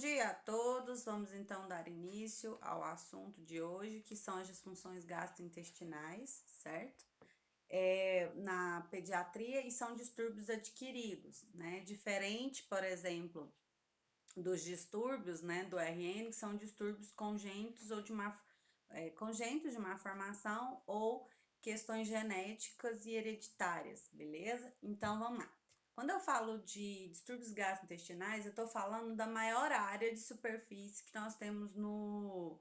dia a todos. Vamos então dar início ao assunto de hoje, que são as disfunções gastrointestinais, certo? Na pediatria e são distúrbios adquiridos, né? Diferente, por exemplo, dos distúrbios, né, do RN, que são distúrbios congênitos ou congênitos de má formação ou questões genéticas e hereditárias, beleza? Então vamos lá. Quando eu falo de distúrbios gastrointestinais, eu estou falando da maior área de superfície que nós temos no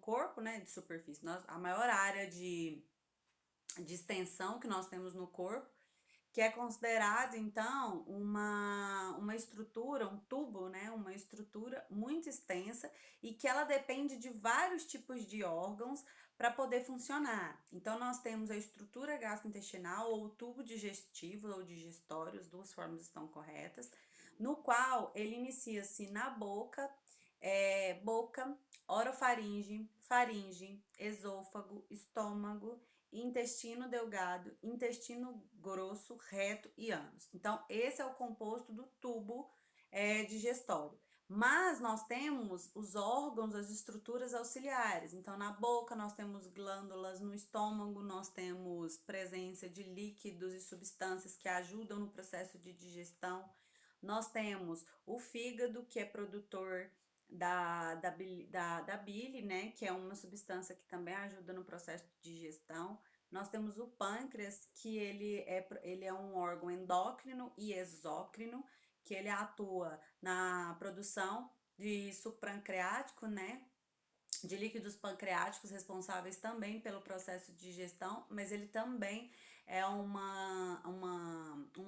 corpo, né, de superfície. A maior área de extensão que nós temos no corpo, que é considerado, então, uma estrutura, um tubo, né? Uma estrutura muito extensa e que ela depende de vários tipos de órgãos para poder funcionar. Então, nós temos a estrutura gastrointestinal ou tubo digestivo ou digestório, as duas formas estão corretas, no qual ele inicia-se na boca, boca, orofaringe, faringe, esôfago, estômago, intestino delgado, intestino grosso, reto e ânus. Então, esse é o composto do tubo digestório. Mas nós temos os órgãos, as estruturas auxiliares. Então, na boca nós temos glândulas, no estômago nós temos presença de líquidos e substâncias que ajudam no processo de digestão. Nós temos o fígado, que é produtor da bile, né, que é uma substância que também ajuda no processo de digestão. Nós temos o pâncreas, que ele é um órgão endócrino e exócrino, que ele atua na produção de suco pancreático, né, de líquidos pancreáticos responsáveis também pelo processo de digestão, mas ele também é um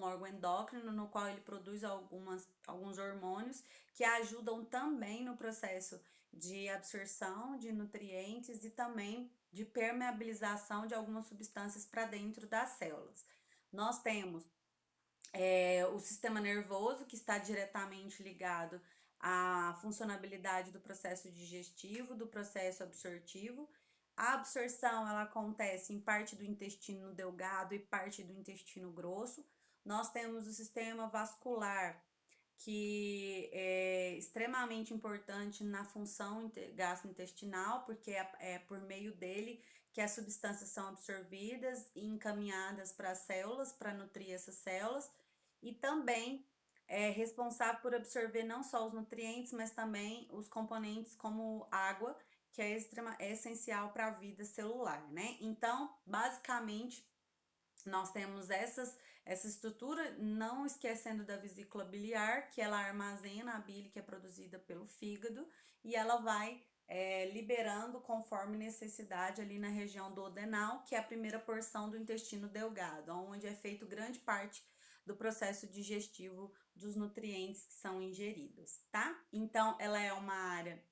órgão endócrino no qual ele produz alguns hormônios que ajudam também no processo de absorção de nutrientes e também de permeabilização de algumas substâncias para dentro das células. Nós temos o sistema nervoso, que está diretamente ligado à funcionalidade do processo digestivo, do processo absortivo. A absorção ela acontece em parte do intestino delgado e parte do intestino grosso. Nós temos o sistema vascular, que é extremamente importante na função gastrointestinal, porque é por meio dele que as substâncias são absorvidas e encaminhadas para as células, para nutrir essas células, e também é responsável por absorver não só os nutrientes, mas também os componentes como água, que é essencial para a vida celular, né? Então, basicamente, nós temos essa estrutura, não esquecendo da vesícula biliar, que ela armazena a bile que é produzida pelo fígado e ela vai liberando conforme necessidade ali na região do duodenal, que é a primeira porção do intestino delgado, onde é feito grande parte do processo digestivo dos nutrientes que são ingeridos, tá? Então, ela é uma área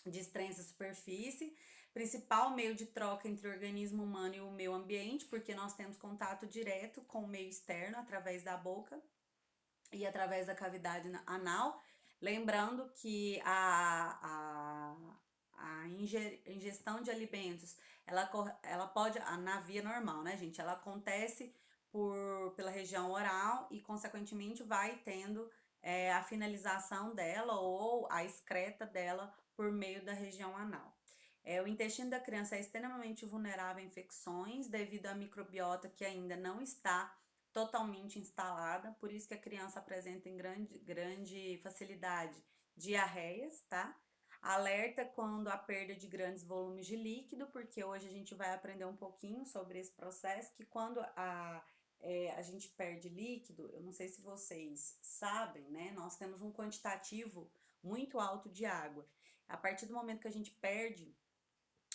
de extensa superfície, principal meio de troca entre o organismo humano e o meio ambiente, porque nós temos contato direto com o meio externo através da boca e através da cavidade anal. Lembrando que a ingestão de alimentos, ela pode, na via normal, né, gente? Ela acontece pela região oral e, consequentemente, vai tendo a finalização dela ou a excreta dela por meio da região anal. O intestino da criança é extremamente vulnerável a infecções devido à microbiota que ainda não está totalmente instalada, por isso que a criança apresenta em grande facilidade diarreias, tá? Alerta quando há perda de grandes volumes de líquido, porque hoje a gente vai aprender um pouquinho sobre esse processo, que quando a gente perde líquido, eu não sei se vocês sabem, né? Nós temos um quantitativo muito alto de água. A partir do momento que a gente perde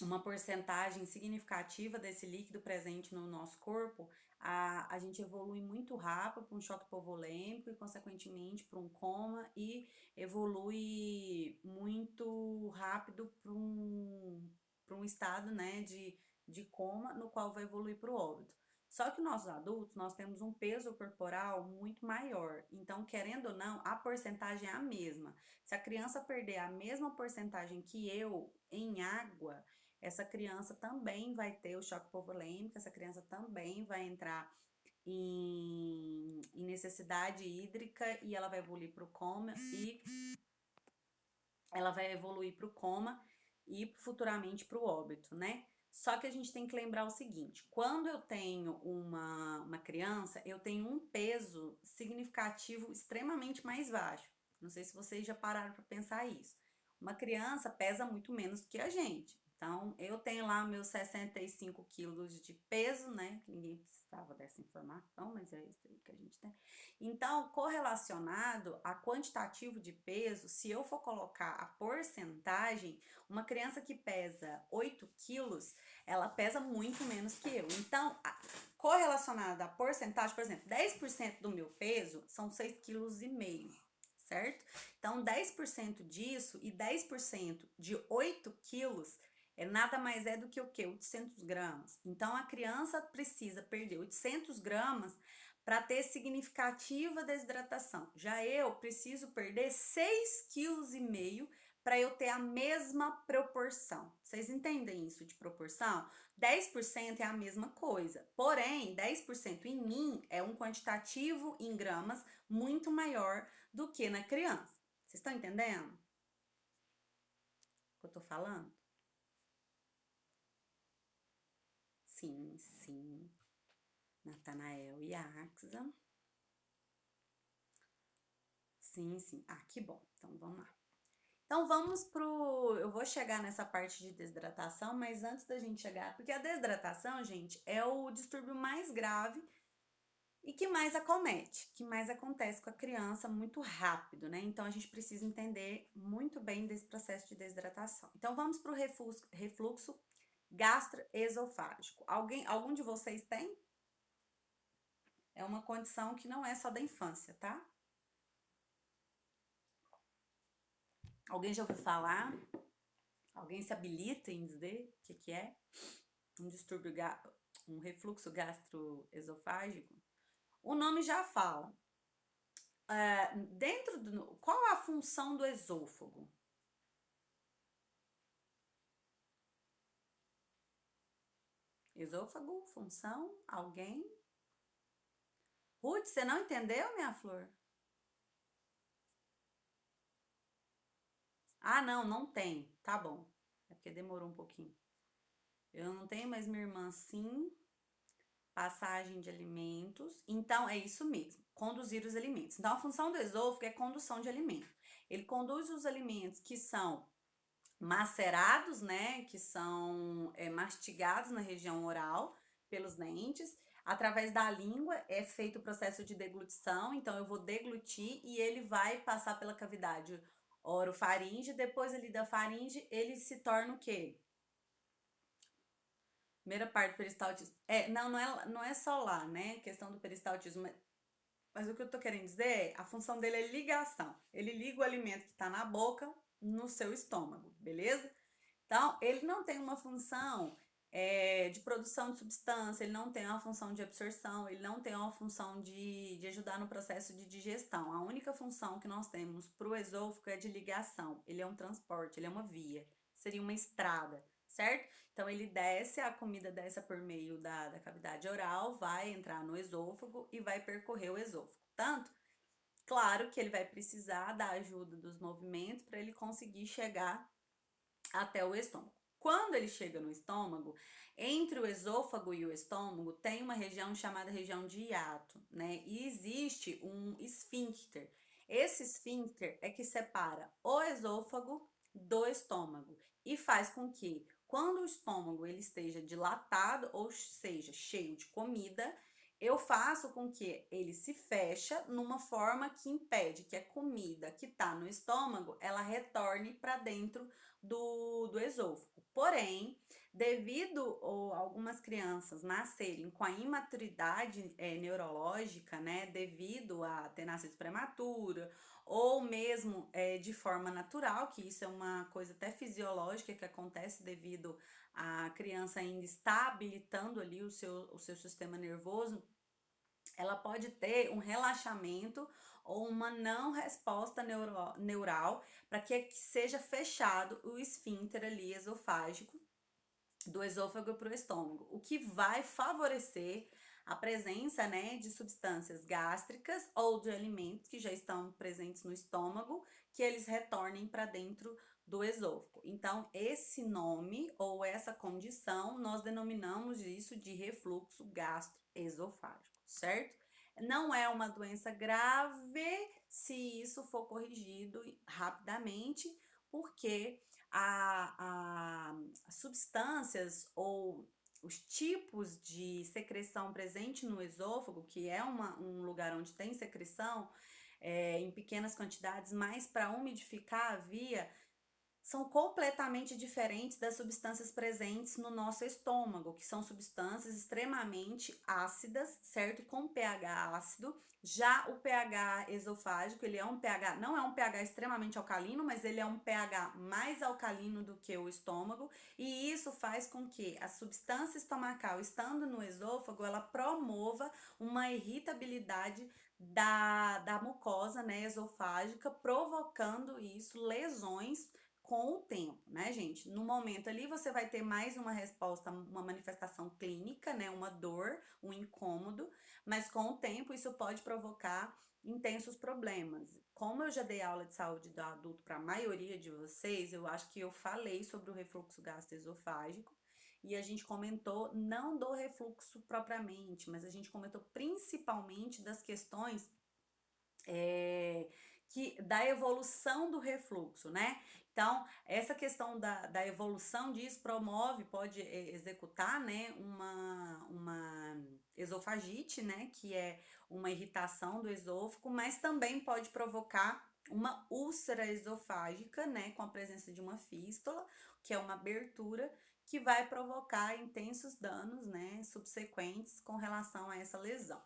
uma porcentagem significativa desse líquido presente no nosso corpo, a gente evolui muito rápido para um choque hipovolêmico e, consequentemente, para um coma e evolui muito rápido para um estado, né, de coma, no qual vai evoluir para o óbito. Só que nós adultos, nós temos um peso corporal muito maior, então, querendo ou não, a porcentagem é a mesma. Se a criança perder a mesma porcentagem que eu em água, essa criança também vai ter o choque hipovolêmico, essa criança também vai entrar em necessidade hídrica e ela vai evoluir para o coma e ela vai evoluir para o coma e futuramente para o óbito, né? Só que a gente tem que lembrar o seguinte: quando eu tenho uma criança, eu tenho um peso significativo extremamente mais baixo. Não sei se vocês já pararam para pensar isso. Uma criança pesa muito menos que a gente. Então, eu tenho lá meus 65 quilos de peso, né? Que ninguém precisava dessa informação, mas é isso aí que a gente tem. Então, correlacionado a quantitativo de peso, se eu for colocar a porcentagem, uma criança que pesa 8 quilos, ela pesa muito menos que eu. Então, correlacionado à porcentagem, por exemplo, 10% do meu peso são 6,5 kg, certo? Então, 10% disso e 10% de 8 quilos nada mais é do que o quê? 800 gramas. Então, a criança precisa perder 800 gramas para ter significativa desidratação. Já eu preciso perder 6,5 kg para eu ter a mesma proporção. Vocês entendem isso de proporção? 10% é a mesma coisa, porém, 10% em mim é um quantitativo em gramas muito maior do que na criança. Vocês estão entendendo o que eu tô falando? Sim, sim. Natanael e Axa. Sim, sim. Ah, que bom. Então vamos lá. Então vamos pro. Eu vou chegar nessa parte de desidratação, mas antes da gente chegar, porque a desidratação, gente, é o distúrbio mais grave e que mais acomete, que mais acontece com a criança muito rápido, né? Então a gente precisa entender muito bem desse processo de desidratação. Então vamos pro refluxo gastroesofágico. Algum de vocês tem? É uma condição que não é só da infância, tá? Alguém já ouviu falar? Alguém se habilita em dizer o que é? Um distúrbio, um refluxo gastroesofágico? O nome já fala. Dentro do. Qual a função do esôfago? Esôfago, função, alguém? Ruth, você não entendeu, minha flor? Ah, não, não tem. Tá bom. É porque demorou um pouquinho. Eu não tenho, mas minha irmã sim. Passagem de alimentos. Então, é isso mesmo, conduzir os alimentos. Então, a função do esôfago é condução de alimento. Ele conduz os alimentos que são macerados, né, que são mastigados na região oral pelos dentes. Através da língua é feito o processo de deglutição, então eu vou deglutir e ele vai passar pela cavidade orofaringe, depois ali da faringe ele se torna o quê? Primeira parte do peristaltismo. Não é só lá, né? Questão do peristaltismo. Mas o que eu tô querendo dizer é, a função dele é ligação. Ele liga o alimento que tá na boca no seu estômago, beleza? Então, ele não tem uma função de produção de substância, ele não tem uma função de absorção, ele não tem uma função de ajudar no processo de digestão. A única função que nós temos para o esôfago é de ligação. Ele é um transporte, ele é uma via, seria uma estrada, certo? Então, ele desce, a comida desce por meio da cavidade oral, vai entrar no esôfago e vai percorrer o esôfago. Tanto, claro que ele vai precisar da ajuda dos movimentos para ele conseguir chegar até o estômago. Quando ele chega no estômago, entre o esôfago e o estômago tem uma região chamada região de hiato, né? E existe um esfíncter. Esse esfíncter é que separa o esôfago do estômago e faz com que, quando o estômago ele esteja dilatado, ou seja, cheio de comida, eu faço com que ele se fecha numa forma que impede que a comida que está no estômago ela retorne para dentro do esôfago. Porém, devido a algumas crianças nascerem com a imaturidade neurológica, né, devido a ter nascido prematura, ou mesmo de forma natural, que isso é uma coisa até fisiológica que acontece devido a criança ainda estar habilitando ali o seu sistema nervoso, ela pode ter um relaxamento ou uma não resposta neural para que seja fechado o esfíncter ali esofágico do esôfago para o estômago, o que vai favorecer a presença, né, de substâncias gástricas ou de alimentos que já estão presentes no estômago, que eles retornem para dentro do esôfago. Então, esse nome ou essa condição, nós denominamos isso de refluxo gastroesofágico, certo? Não é uma doença grave se isso for corrigido rapidamente, porque as substâncias ou os tipos de secreção presente no esôfago, que é um lugar onde tem secreção, em pequenas quantidades, mais para umidificar a via, são completamente diferentes das substâncias presentes no nosso estômago, que são substâncias extremamente ácidas, certo? Com pH ácido. Já o pH esofágico, ele é um pH, não é um pH extremamente alcalino, mas ele é um pH mais alcalino do que o estômago, e isso faz com que a substância estomacal, estando no esôfago, ela promova uma irritabilidade da mucosa, né, esofágica, provocando isso, lesões com o tempo, né, gente? No momento ali você vai ter mais uma resposta, uma manifestação clínica, né, uma dor, um incômodo, mas com o tempo isso pode provocar intensos problemas. Como eu já dei aula de saúde do adulto para a maioria de vocês, eu acho que eu falei sobre o refluxo gastroesofágico e a gente comentou não do refluxo propriamente, mas a gente comentou principalmente das questões da evolução do refluxo, né? Então, essa questão da evolução disso promove, pode executar, né, uma esofagite, né, que é uma irritação do esôfago, mas também pode provocar uma úlcera esofágica, né, com a presença de uma fístula, que é uma abertura, que vai provocar intensos danos, né, subsequentes com relação a essa lesão,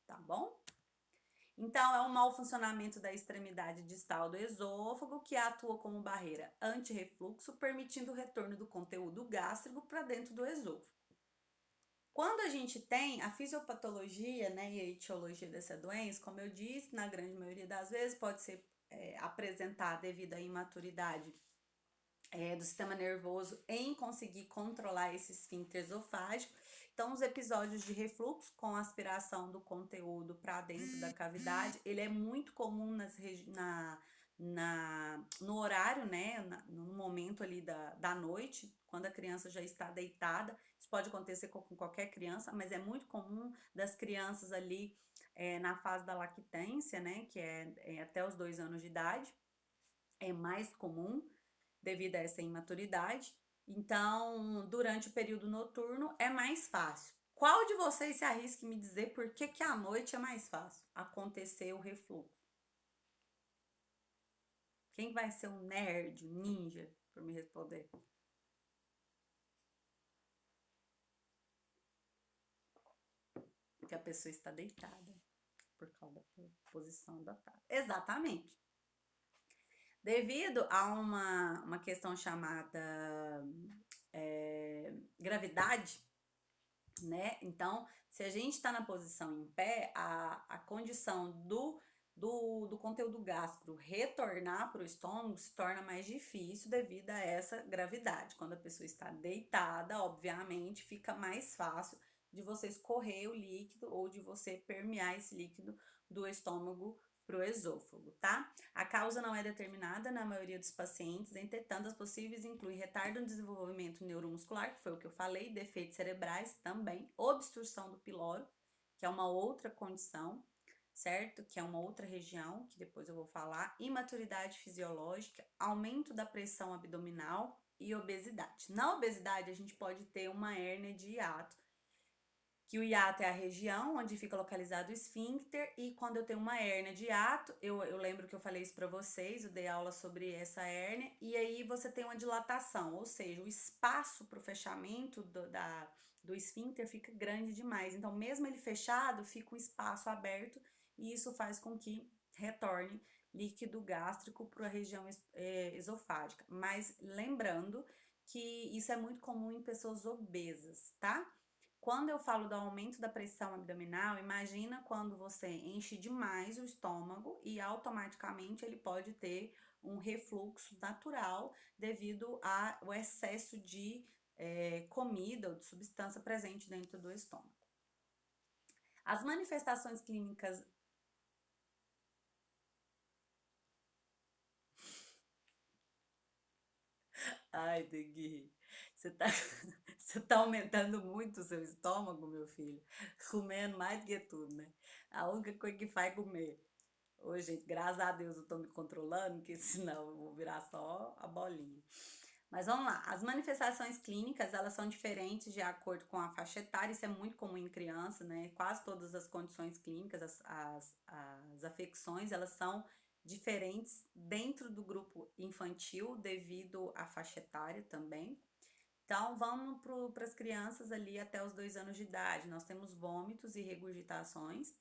tá bom? Então, é um mau funcionamento da extremidade distal do esôfago que atua como barreira anti-refluxo, permitindo o retorno do conteúdo gástrico para dentro do esôfago. Quando a gente tem a fisiopatologia, né, e a etiologia dessa doença, como eu disse, na grande maioria das vezes pode ser apresentada devido à imaturidade do sistema nervoso em conseguir controlar esse esfíncter esofágico. Então, os episódios de refluxo com aspiração do conteúdo para dentro da cavidade, ele é muito comum no horário, né, no momento ali da noite, quando a criança já está deitada. Isso pode acontecer com qualquer criança, mas é muito comum das crianças ali na fase da lactência, né, que é até os 2 anos de idade, é mais comum devido a essa imaturidade. Então, durante o período noturno é mais fácil. Qual de vocês se arrisca em me dizer por que que à noite é mais fácil acontecer o refluxo? Quem vai ser um nerd, um ninja, para me responder? Que a pessoa está deitada por causa da posição adotada. Exatamente. Devido a uma questão chamada gravidade, né? Então, se a gente está na posição em pé, a condição do conteúdo gástrico retornar para o estômago se torna mais difícil devido a essa gravidade. Quando a pessoa está deitada, obviamente, fica mais fácil de você escorrer o líquido ou de você permear esse líquido do estômago para o esôfago, tá? A causa não é determinada na maioria dos pacientes, entretanto, as possíveis incluem retardo no desenvolvimento neuromuscular, que foi o que eu falei, defeitos cerebrais também, obstrução do piloro, que é uma outra condição, certo? Que é uma outra região, que depois eu vou falar, imaturidade fisiológica, aumento da pressão abdominal e obesidade. Na obesidade, a gente pode ter uma hérnia de hiato, que o hiato é a região onde fica localizado o esfíncter, e quando eu tenho uma hérnia de hiato, eu lembro que eu falei isso para vocês, eu dei aula sobre essa hérnia, e aí você tem uma dilatação, ou seja, o espaço para o fechamento do esfíncter fica grande demais, então mesmo ele fechado, fica um espaço aberto, e isso faz com que retorne líquido gástrico para a região esofágica, mas lembrando que isso é muito comum em pessoas obesas, tá? Quando eu falo do aumento da pressão abdominal, imagina quando você enche demais o estômago e automaticamente ele pode ter um refluxo natural devido ao excesso de comida ou de substância presente dentro do estômago. As manifestações clínicas. Ai, Degui, você tá, você tá aumentando muito o seu estômago, meu filho. Comendo mais do que tudo, né? A única coisa que faz é comer. Ô, gente, graças a Deus eu tô me controlando, porque senão eu vou virar só a bolinha. Mas vamos lá, as manifestações clínicas, elas são diferentes de acordo com a faixa etária, isso é muito comum em criança, né? Quase todas as condições clínicas, as afecções, elas são diferentes dentro do grupo infantil, devido à faixa etária também. Então, vamos para as crianças ali até os 2 anos de idade. Nós temos vômitos e regurgitações,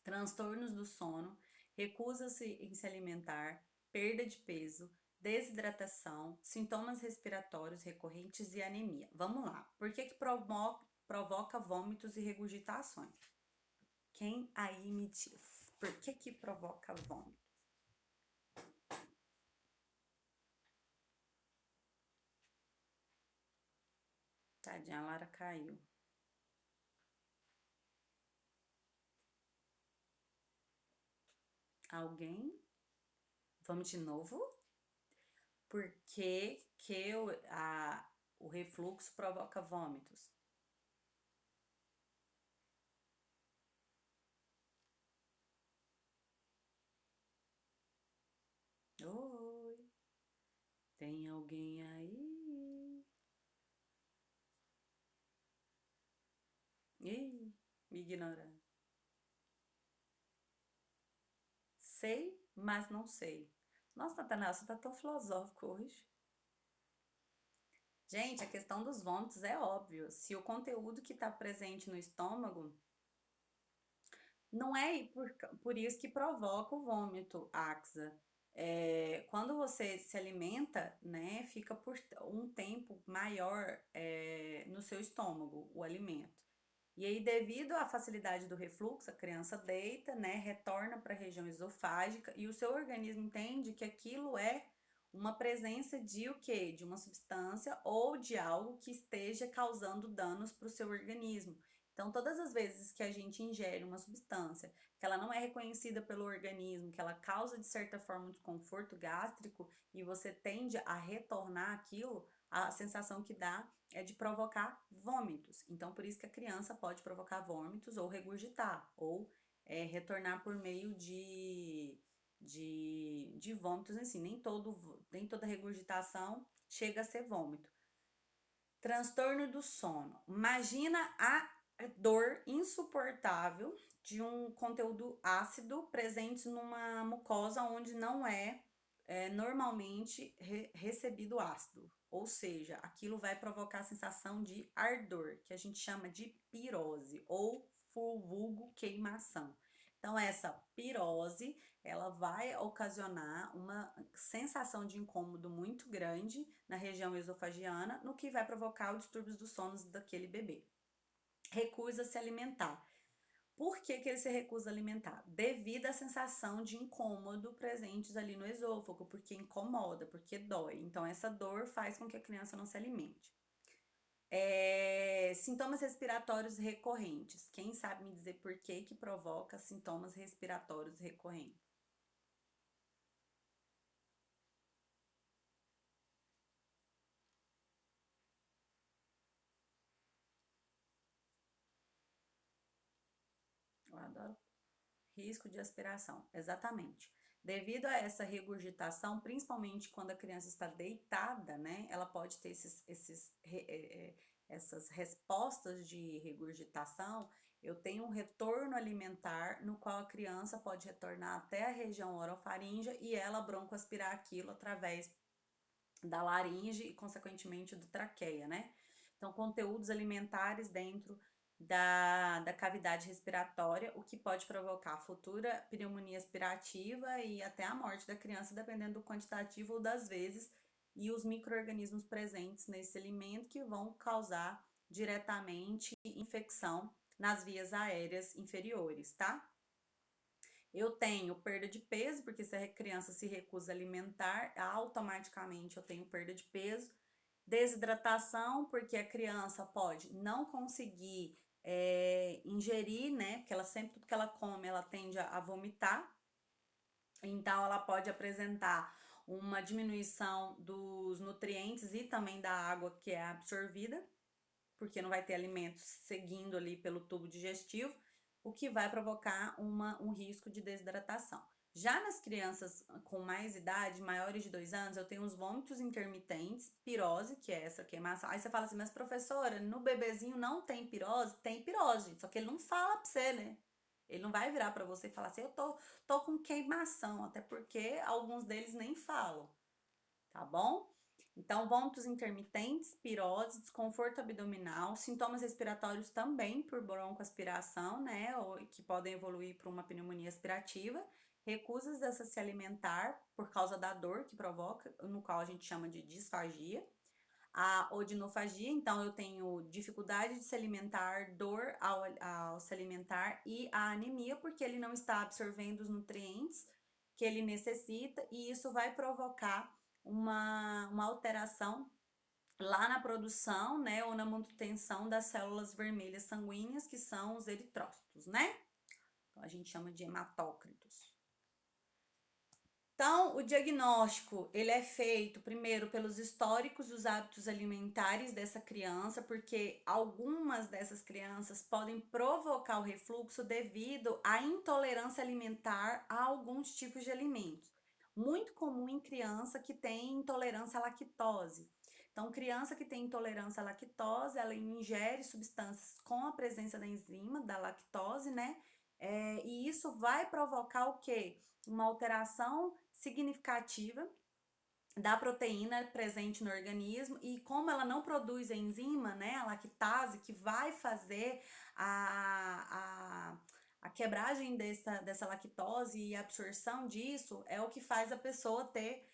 transtornos do sono, recusa-se em se alimentar, perda de peso, desidratação, sintomas respiratórios recorrentes e anemia. Vamos lá. Por que que provoca vômitos e regurgitações? Quem aí me diz? Por que que provoca vômito? Tadinha, a Lara caiu. Alguém? Vamos de novo? Por que que o refluxo provoca vômitos? Oi, tem alguém aí? Ih, me ignorando. Sei, mas não sei. Nossa, Natanael, você tá tão filosófico hoje. Gente, a questão dos vômitos é óbvio. Se o conteúdo que está presente no estômago não é por isso que provoca o vômito, Axa. Quando você se alimenta, né, fica por um tempo maior, no seu estômago o alimento. E aí, devido à facilidade do refluxo, a criança deita, né, retorna para a região esofágica e o seu organismo entende que aquilo é uma presença de o quê? De uma substância ou de algo que esteja causando danos para o seu organismo. Então, todas as vezes que a gente ingere uma substância que ela não é reconhecida pelo organismo, que ela causa de certa forma um desconforto gástrico e você tende a retornar aquilo, a sensação que dá é de provocar vômitos. Então, por isso que a criança pode provocar vômitos ou regurgitar, ou retornar por meio de vômitos em si. Nem toda regurgitação chega a ser vômito. Transtorno do sono. Imagina a dor insuportável de um conteúdo ácido presente numa mucosa onde não é normalmente recebido ácido. Ou seja, aquilo vai provocar a sensação de ardor, que a gente chama de pirose ou vulgo queimação. Então, essa pirose, ela vai ocasionar uma sensação de incômodo muito grande na região esofagiana, no que vai provocar os distúrbios do sono daquele bebê. Recusa se alimentar. Por que que ele se recusa a alimentar? Devido à sensação de incômodo presentes ali no esôfago, porque incomoda, porque dói. Então, essa dor faz com que a criança não se alimente. Sintomas respiratórios recorrentes. Quem sabe me dizer por que que provoca sintomas respiratórios recorrentes? Eu adoro. Risco de aspiração, exatamente. Devido a essa regurgitação, principalmente quando a criança está deitada, né, ela pode ter essas respostas de regurgitação. Eu tenho um retorno alimentar no qual a criança pode retornar até a região orofaríngea e ela broncoaspirar aquilo através da laringe e, consequentemente, do traqueia, né? Então, conteúdos alimentares dentro da cavidade respiratória, o que pode provocar futura pneumonia aspirativa e até a morte da criança, dependendo do quantitativo ou das vezes, e os micro-organismos presentes nesse alimento que vão causar diretamente infecção nas vias aéreas inferiores, tá? Eu tenho perda de peso, porque se a criança se recusa a alimentar, automaticamente eu tenho perda de peso. Desidratação, porque a criança pode não conseguir ingerir, né? Porque ela sempre, tudo que ela come, ela tende a vomitar. Então, ela pode apresentar uma diminuição dos nutrientes e também da água que é absorvida, porque não vai ter alimentos seguindo ali pelo tubo digestivo, o que vai provocar um risco de desidratação. Já nas crianças com mais idade, maiores de 2 anos, eu tenho os vômitos intermitentes, pirose, que é essa queimação. Aí você fala assim, mas professora, no bebezinho não tem pirose? Tem pirose, gente, só que ele não fala pra você, né? Ele não vai virar pra você e falar assim, tô com queimação, até porque alguns deles nem falam, tá bom? Então, vômitos intermitentes, pirose, desconforto abdominal, sintomas respiratórios também por broncoaspiração, né, ou que podem evoluir para uma pneumonia aspirativa, recusas a se alimentar por causa da dor que provoca, no qual a gente chama de disfagia, a odinofagia, então eu tenho dificuldade de se alimentar, dor ao se alimentar e a anemia, porque ele não está absorvendo os nutrientes que ele necessita e isso vai provocar uma alteração lá na produção, né, ou na manutenção das células vermelhas sanguíneas, que são os eritrócitos, né? Então a gente chama de hematócritos. Então, o diagnóstico, ele é feito primeiro pelos históricos dos hábitos alimentares dessa criança, porque algumas dessas crianças podem provocar o refluxo devido à intolerância alimentar a alguns tipos de alimentos. Muito comum em criança que tem intolerância à lactose. Então, criança que tem intolerância à lactose, ela ingere substâncias com a presença da enzima, da lactose, né? E isso vai provocar o quê? Uma alteração significativa da proteína presente no organismo e como ela não produz a enzima, né, a lactase, que vai fazer a quebragem dessa lactose e a absorção disso, é o que faz a pessoa ter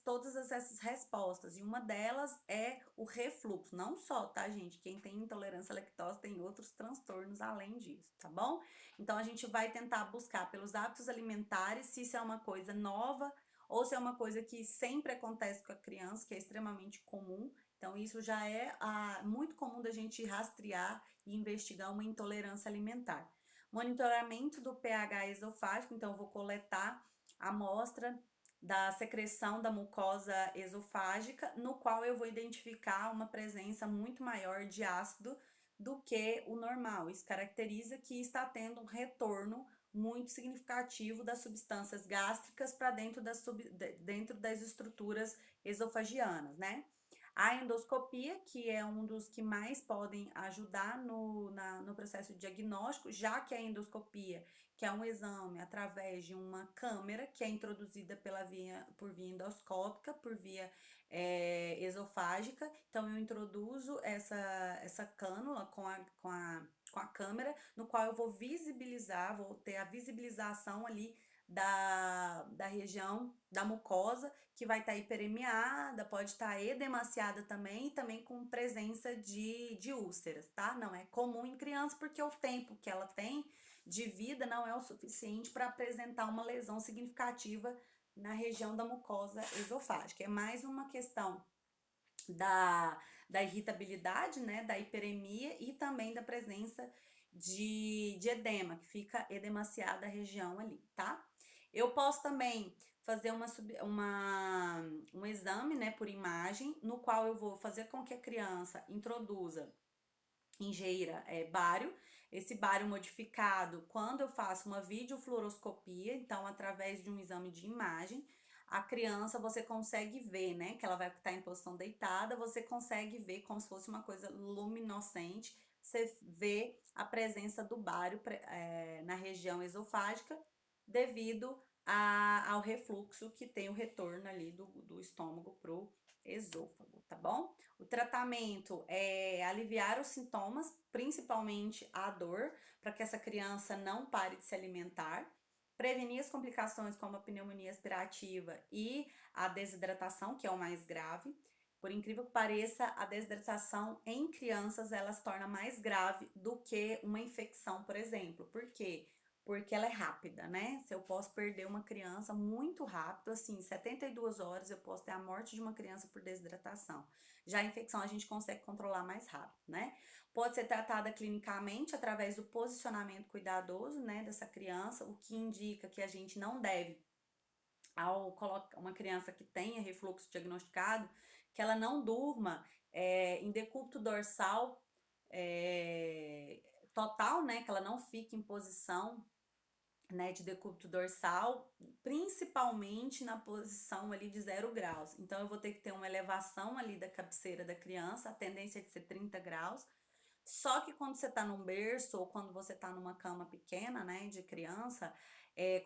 todas essas respostas. E uma delas é o refluxo. Não só, tá, gente? Quem tem intolerância à lactose tem outros transtornos além disso, tá bom? Então a gente vai tentar buscar pelos hábitos alimentares se isso é uma coisa nova ou se é uma coisa que sempre acontece com a criança, que é extremamente comum. Então, isso já é muito comum da gente rastrear e investigar uma intolerância alimentar. Monitoramento do pH esofágico, então, eu vou coletar a amostra da secreção da mucosa esofágica, no qual eu vou identificar uma presença muito maior de ácido do que o normal. Isso caracteriza que está tendo um retorno muito significativo das substâncias gástricas para dentro das estruturas esofagianas, né? A endoscopia, que é um dos que mais podem ajudar no processo diagnóstico, já que a endoscopia, que é um exame através de uma câmera que é introduzida por via endoscópica, por via esofágica. Então, eu introduzo essa cânula com a câmera, no qual eu vou visibilizar, vou ter a visibilização ali da região da mucosa, que vai estar hiperemiada, pode estar edemaciada também, e também com presença de úlceras, tá? Não é comum em criança, porque o tempo que ela tem de vida não é o suficiente para apresentar uma lesão significativa na região da mucosa esofágica. É mais uma questão da irritabilidade, né, da hiperemia e também da presença de edema, que fica edemaciada a região ali, tá? Eu posso também fazer um exame, né, por imagem, no qual eu vou fazer com que a criança ingira bário. Esse bário modificado, quando eu faço uma videofluoroscopia, então através de um exame de imagem, a criança você consegue ver, né, que ela vai estar em posição deitada, você consegue ver como se fosse uma coisa luminescente, você vê a presença do bário na região esofágica devido ao refluxo que tem o retorno ali do estômago pro esôfago, tá bom? O tratamento é aliviar os sintomas, principalmente a dor, para que essa criança não pare de se alimentar, prevenir as complicações como a pneumonia aspirativa e a desidratação, que é o mais grave. Por incrível que pareça, a desidratação em crianças ela se torna mais grave do que uma infecção, por exemplo. Por quê? porque ela é rápida, né? Se eu posso perder uma criança muito rápido, assim, 72 horas eu posso ter a morte de uma criança por desidratação. Já a infecção a gente consegue controlar mais rápido, né? Pode ser tratada clinicamente através do posicionamento cuidadoso, né, dessa criança, o que indica que a gente não deve, ao colocar uma criança que tenha refluxo diagnosticado, que ela não durma em decúbito dorsal total, né, que ela não fique em posição, né, de decúbito dorsal, principalmente na posição ali de 0 graus. Então, eu vou ter que ter uma elevação ali da cabeceira da criança, a tendência é de ser 30 graus. Só que quando você tá num berço ou quando você tá numa cama pequena, né, de criança,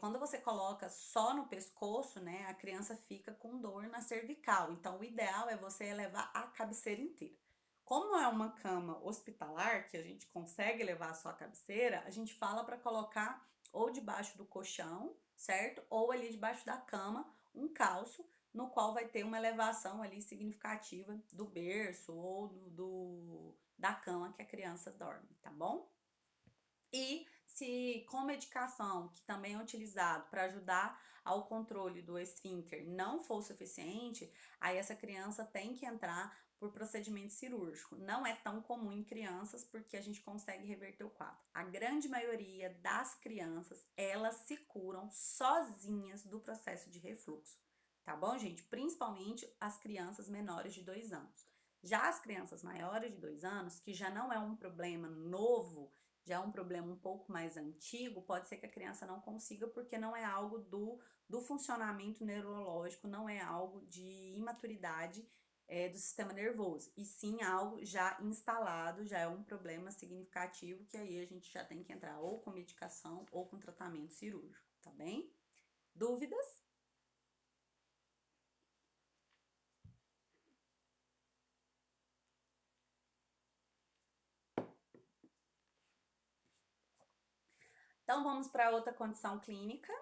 quando você coloca só no pescoço, né, a criança fica com dor na cervical. Então, o ideal é você elevar a cabeceira inteira. Como é uma cama hospitalar, que a gente consegue levar só a cabeceira, a gente fala para colocar ou debaixo do colchão, certo? Ou ali debaixo da cama, um calço, no qual vai ter uma elevação ali significativa do berço ou da cama que a criança dorme, tá bom? E se com medicação, que também é utilizado para ajudar ao controle do esfíncter, não for suficiente, aí essa criança tem que entrar por procedimento cirúrgico. Não é tão comum em crianças porque a gente consegue reverter o quadro. A grande maioria das crianças, elas se curam sozinhas do processo de refluxo, tá bom, gente? Principalmente as crianças menores de 2 anos. Já as crianças maiores de 2 anos, que já não é um problema novo, já é um problema um pouco mais antigo, pode ser que a criança não consiga, porque não é algo do funcionamento neurológico, não é algo de imaturidade do sistema nervoso, e sim algo já instalado, já é um problema significativo, que aí a gente já tem que entrar ou com medicação ou com tratamento cirúrgico, tá bem? Dúvidas? Então vamos para outra condição clínica.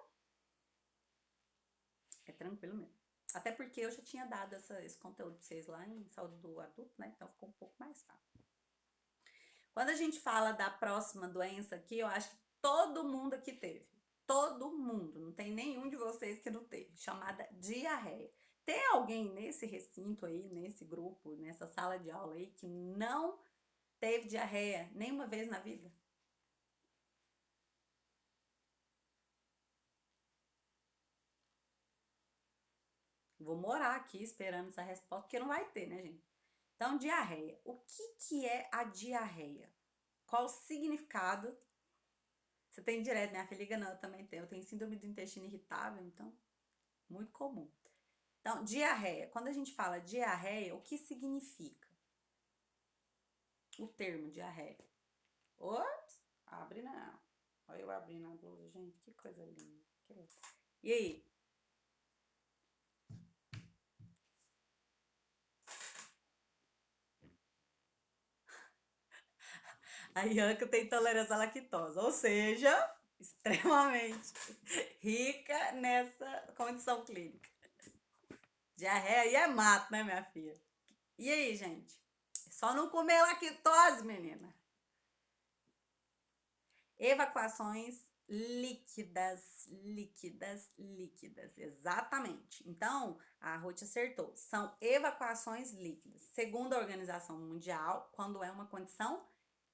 É tranquilo mesmo. Até porque eu já tinha dado esse conteúdo para vocês lá em saúde do adulto, né? Então ficou um pouco mais fácil. Quando a gente fala da próxima doença aqui, eu acho que todo mundo aqui teve. Todo mundo, não tem nenhum de vocês que não teve, chamada diarreia. Tem alguém nesse recinto aí, nesse grupo, nessa sala de aula aí, que não teve diarreia nenhuma vez na vida? Vou morar aqui esperando essa resposta, porque não vai ter, né, gente? Então, diarreia. O que é a diarreia? Qual o significado? Você tem direto, minha filha? Liga, não, eu também tenho. Eu tenho síndrome do intestino irritável, então, muito comum. Então, diarreia. Quando a gente fala diarreia, o que significa o termo diarreia? Ops, abre não. Olha eu abrindo a blusa, gente, que coisa linda. E aí? A Ianca tem intolerância à lactose, ou seja, extremamente rica nessa condição clínica. Diarreia aí é mato, né, minha filha? E aí, gente? É só não comer lactose, menina. Evacuações líquidas, líquidas, líquidas. Exatamente. Então, a Ruth acertou. São evacuações líquidas. Segundo a Organização Mundial, quando é uma condição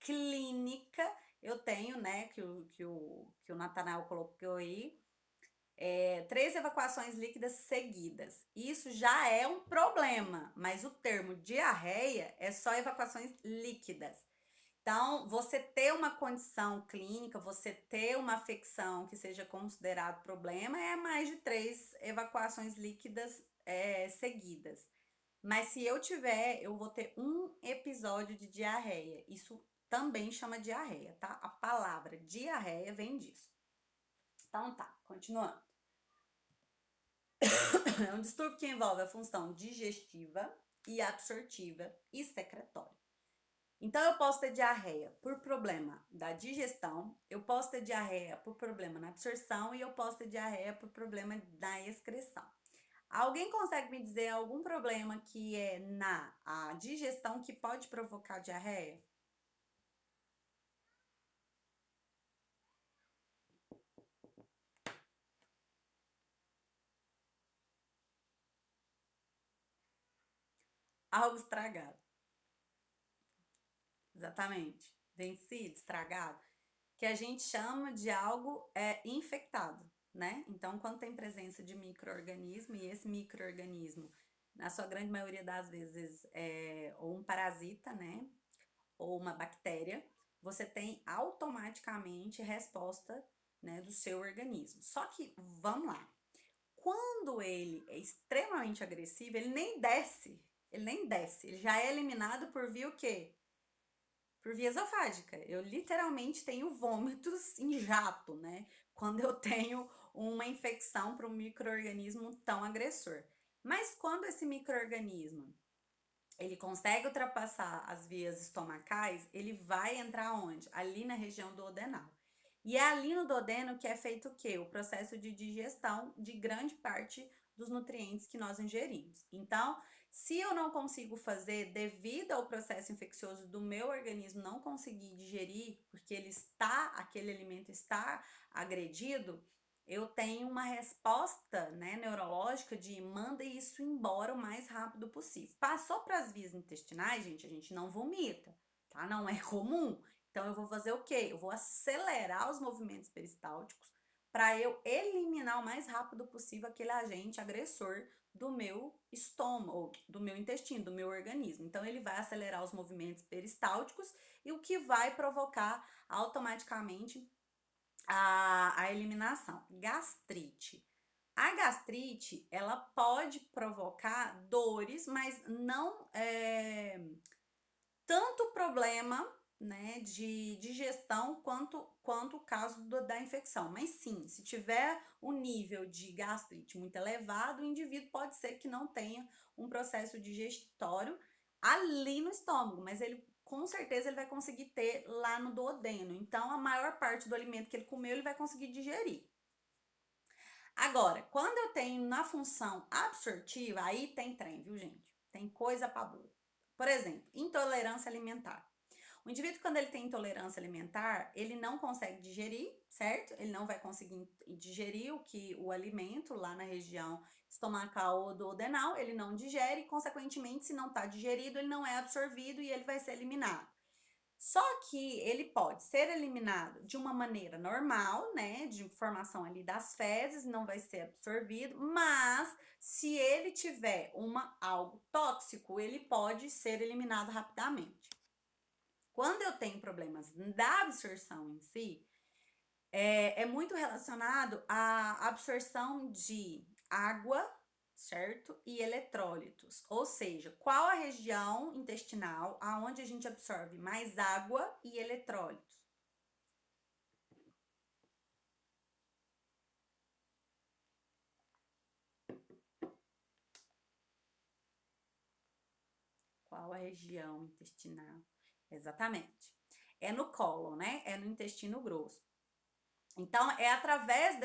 clínica, eu tenho, né, que o Natanael colocou aí, 3 evacuações líquidas seguidas. Isso já é um problema, mas o termo diarreia é só evacuações líquidas. Então, você ter uma condição clínica, você ter uma afecção que seja considerado problema, é mais de 3 evacuações líquidas seguidas. Mas se eu tiver, eu vou ter um episódio de diarreia. Isso também chama diarreia, tá? A palavra diarreia vem disso. Então tá, continuando. É um distúrbio que envolve a função digestiva e absortiva e secretória. Então, eu posso ter diarreia por problema da digestão, eu posso ter diarreia por problema na absorção e eu posso ter diarreia por problema da excreção. Alguém consegue me dizer algum problema que é na digestão que pode provocar diarreia? Algo estragado. Exatamente. Vencido, estragado. Que a gente chama de algo infectado, né? Então, quando tem presença de micro-organismo, e esse micro-organismo, na sua grande maioria das vezes, é ou um parasita, né? Ou uma bactéria, você tem automaticamente resposta, né, do seu organismo. Só que, vamos lá, quando ele é extremamente agressivo, ele nem desce, ele já é eliminado por via o quê? Por via esofágica. Eu literalmente tenho vômitos em jato, né? Quando eu tenho uma infecção para um micro-organismo tão agressor. Mas quando esse micro-organismo ele consegue ultrapassar as vias estomacais, ele vai entrar onde? Ali na região do duodenal. E é ali no duodeno que é feito o quê? O processo de digestão de grande parte dos nutrientes que nós ingerimos. Então, se eu não consigo fazer devido ao processo infeccioso do meu organismo não conseguir digerir, porque aquele alimento está agredido, eu tenho uma resposta, né, neurológica de manda isso embora o mais rápido possível. Passou para as vias intestinais, gente, a gente não vomita, tá? Não é comum. Então eu vou fazer o quê? Eu vou acelerar os movimentos peristálticos para eu eliminar o mais rápido possível aquele agente agressor do meu estômago, do meu intestino, do meu organismo. Então ele vai acelerar os movimentos peristálticos e o que vai provocar automaticamente a eliminação. Gastrite. A gastrite, ela pode provocar dores, mas não tanto problema, né, de digestão quanto o caso da infecção. Mas sim, se tiver um nível de gastrite muito elevado, o indivíduo pode ser que não tenha um processo digestório ali no estômago, mas ele com certeza ele vai conseguir ter lá no duodeno. Então, a maior parte do alimento que ele comeu, ele vai conseguir digerir. Agora, quando eu tenho na função absortiva, aí tem trem, viu, gente? Tem coisa pra boa. Por exemplo, intolerância alimentar. O indivíduo, quando ele tem intolerância alimentar, ele não consegue digerir, certo? Ele não vai conseguir digerir o alimento lá na região estomacal ou duodenal, ele não digere, e, consequentemente, se não está digerido, ele não é absorvido e ele vai ser eliminado. Só que ele pode ser eliminado de uma maneira normal, né, de formação ali das fezes, não vai ser absorvido, mas se ele tiver algo tóxico, ele pode ser eliminado rapidamente. Quando eu tenho problemas da absorção em si, é muito relacionado à absorção de água, certo? E eletrólitos. Ou seja, qual a região intestinal aonde a gente absorve mais água e eletrólitos? Qual a região intestinal? Exatamente. É no cólon, né? É no intestino grosso. Então, é através